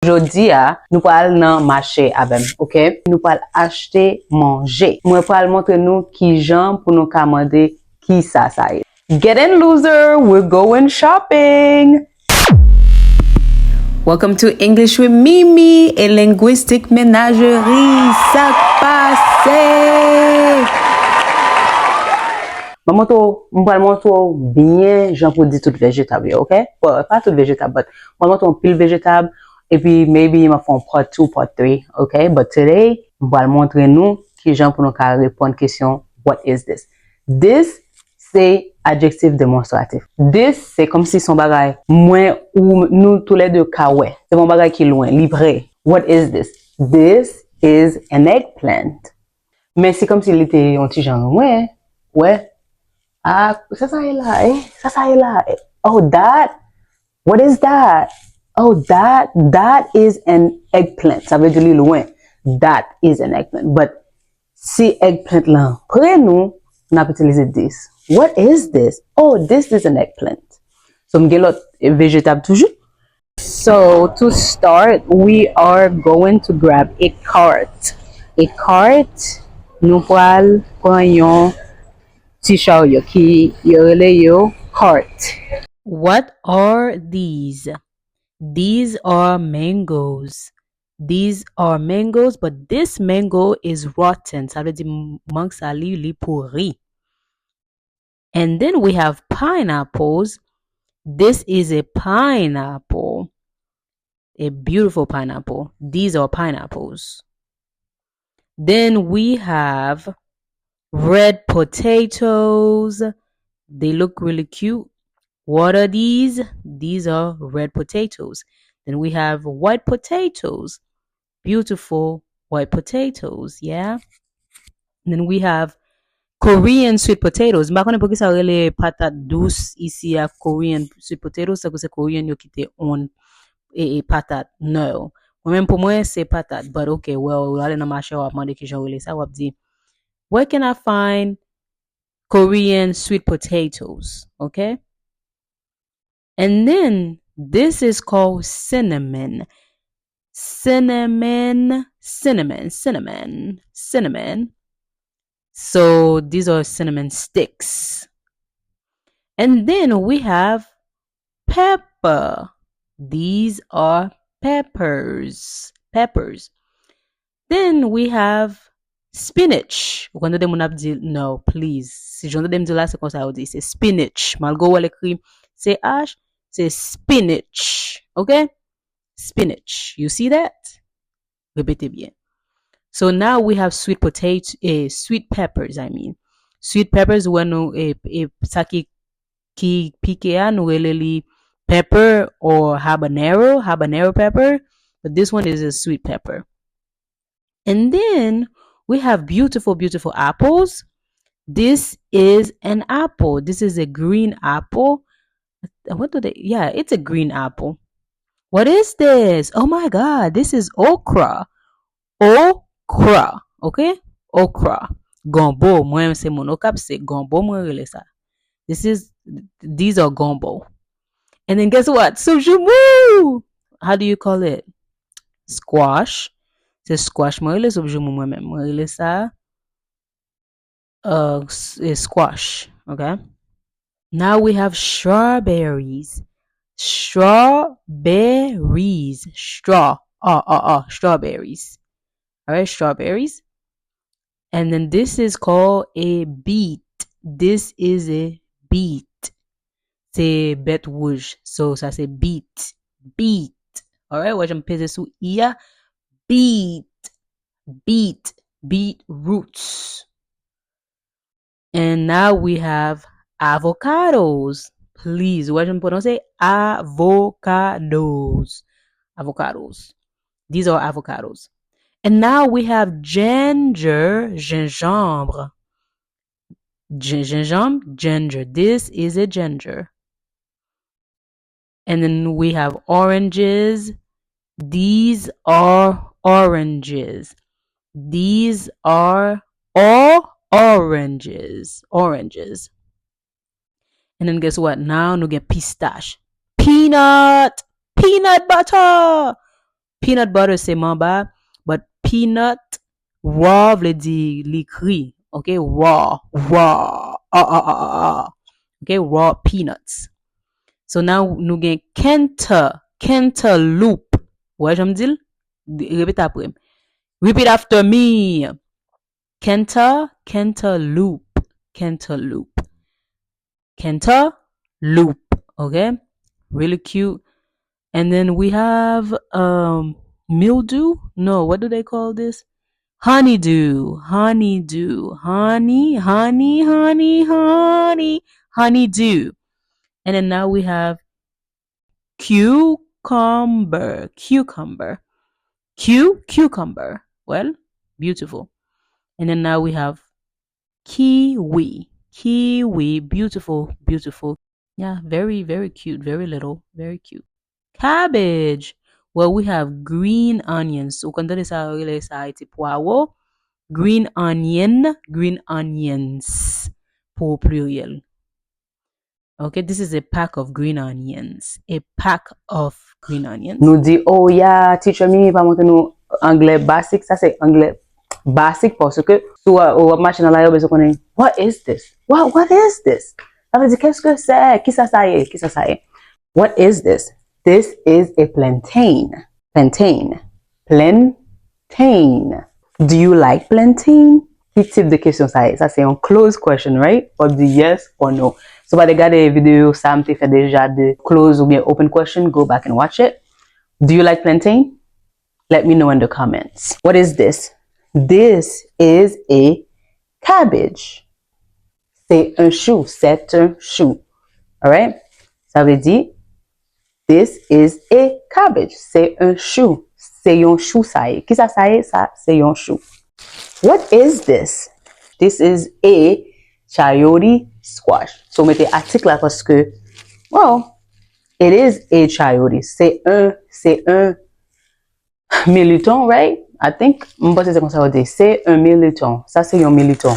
Jodi nous pral nan marché avec, OK? Nous pral acheter manger. Moi pral montre nous qui jan pour nous commander qui ça est. Get in loser, we're going shopping. Welcome to English with Mimi et linguistique ménagerie. Ça passe. M'pral montre bien j'en pour dire tout végétable, OK? Well, pas tout végétable, but m'pral montre pile végétable. Et puis, maybe ils me font part 2, part 3, okay? But today, je vais montrer nous qui gens pour nous répondre question, what is this? This, c'est adjectif démonstratif. This, c'est comme si son bagay, moins ou nous tous les deux kawé. C'est mon bagay qui est loin, livré. What is this? This is an eggplant. Mais c'est comme s'il était un petit genre, ouais. Ah, ça est là, ça est là. Oh, that? What is that? Oh, that is an eggplant. Ça veut dire loin. That is an eggplant. But si eggplant là, près nous, on a utilisé this. What is this? Oh, this is an eggplant. So, m'gè lot végétable toujours. So, to start, we are going to grab a cart. A cart, nous pral pran yon ti chariot qui yorele yo cart. What are these? These are mangoes. These are mangoes, but this mango is rotten. Ça veut dire mangue sa li pourri. And then we have pineapples. This is a pineapple. A beautiful pineapple. These are pineapples. Then we have red potatoes. They look really cute. What are these? These are red potatoes. Then we have white potatoes. Beautiful white potatoes, yeah? And then we have Korean sweet potatoes. Mba konen pou ki sa rele patate douce ici à Korean sweet potatoes, sa ko se Korean yo kite on patate. No. Mwen pou mwen se patate, but okay, well, wale nan marché wap mande ki jan rele sa wap di, where can I find Korean sweet potatoes? Okay? And then this is called cinnamon. Cinnamon. So these are cinnamon sticks. And then we have pepper. These are peppers. Then we have spinach. No, please. Si j'entends dem di la, c'est comme ça, c'est spinach. Malgo wale écrit CH, c'est spinach. Okay? Spinach. You see that? Répétez bien. So now we have sweet peppers, I mean. Sweet peppers, when sa ki pike a, nou releli pepper or habanero pepper. But this one is a sweet pepper. And then we have beautiful, beautiful apples. This is an apple. This is a green apple. Yeah, it's a green apple. What is this? Oh my God, this is okra. Okra, okay? Okra. Gombo, mwen se monokap se gombo mwen rele sa. These are gombo. And then guess what? Subjumu! How do you call it? Squash. Se squash mwen rele subjumu mwen men. Mwen rele sa squash, okay? Now we have strawberries. Strawberries. Strawberries. All right, strawberries. And then this is called a beet. This is a beet. C'est bête rouge. So ça c'est beet. Beet. All right, wajan pese sou iya. Beet. Beet roots. And now we have avocados. Please, wajan prononce avocados. Avocados. These are avocados. And now we have ginger. Ginger. This is a ginger. And then we have oranges. These are oranges. These are all oranges. And then guess what? Now we get pistache. Peanut butter. Peanut butter c'est mamba, but peanut raw vle di li kri. Okay, raw. Okay, raw peanuts. So now nous gen cantaloupe. Ouais, j'aime dire? Répète après. Repeat after me. Cantaloupe. Cantaloupe. Okay? Really cute. And then we have mildew. No, what do they call this? Honeydew. Honeydew. Honeydew. And then now we have cucumber. Cucumber. Well, beautiful. And then now we have kiwi. Beautiful. Yeah, very, very cute. Very little. Very cute. Cabbage. Well, we have green onions. So, kanda sa iti poireau. Green onions. Pour pluriel. Okay, this is a pack of green onions. Nous dit, oh yeah, teacher Mimi va montrer nous anglais basique. Ça c'est anglais basique parce que sur machine là, vous connaissez. What is this? What is this? Ça veut dire qu'est-ce que c'est? Qui ça est? What is this? This is a plantain. Plantain. Do you like plantain? Quel type de question ça est? Ça c'est un closed question, right? Or do yes or no? So, by the regarder vidéo, ça me fait déjà de close ou bien open question. Go back and watch it. Do you like plantain? Let me know in the comments. What is this? This is a cabbage. C'est un chou. Alright? Ça veut dire, this is a cabbage. C'est un chou. C'est un chou ça est. Qui ça est? Ça, c'est un chou. What is this? This is a chayote squash. So, mettez article là parce que, well, it is a chayote. C'est un militon, right? I think, c'est un militon. Ça, c'est un militon.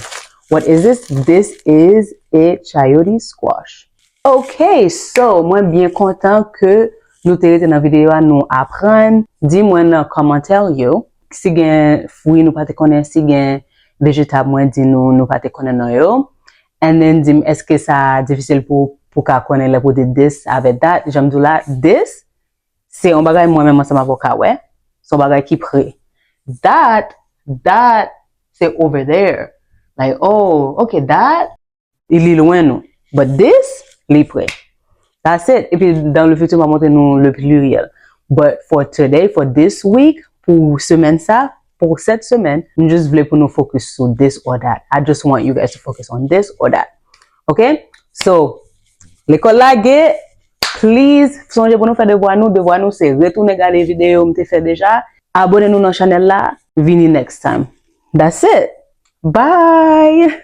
What is this? This is a chayote squash. Okay, so, moi, bien content que nous t'ayons dans la vidéo à nous apprendre. Dis-moi dans les commentaires, yo. Si gen fruit nous pas te connaître, si gen végétable, moi, dis nous pas te connaître, yo. And then, dis est-ce que ça difficile pour qu'à connaître pour dire this avec that? J'aime dire là, this, c'est un bagage moi-même ensemble avocat, ouais. C'est un bagage qui prêt. That, c'est over there. Like, oh, okay, that, il est loin, nous. But this, il est prêt. That's it. Et puis, dans le futur, on va montrer nous le pluriel. But for today, for this week, pour semaine ça, pour cette semaine, je juste voulais pour nous focus sur this or that. I just want you guys to focus on this or that. Okay? So, l'école laguée, please, songez pour nous faire devoir nous, c'est retourner regarder les vidéos, m'te fait déjà. Abonnez-nous dans la chaîne là. Vini next time. That's it. Bye!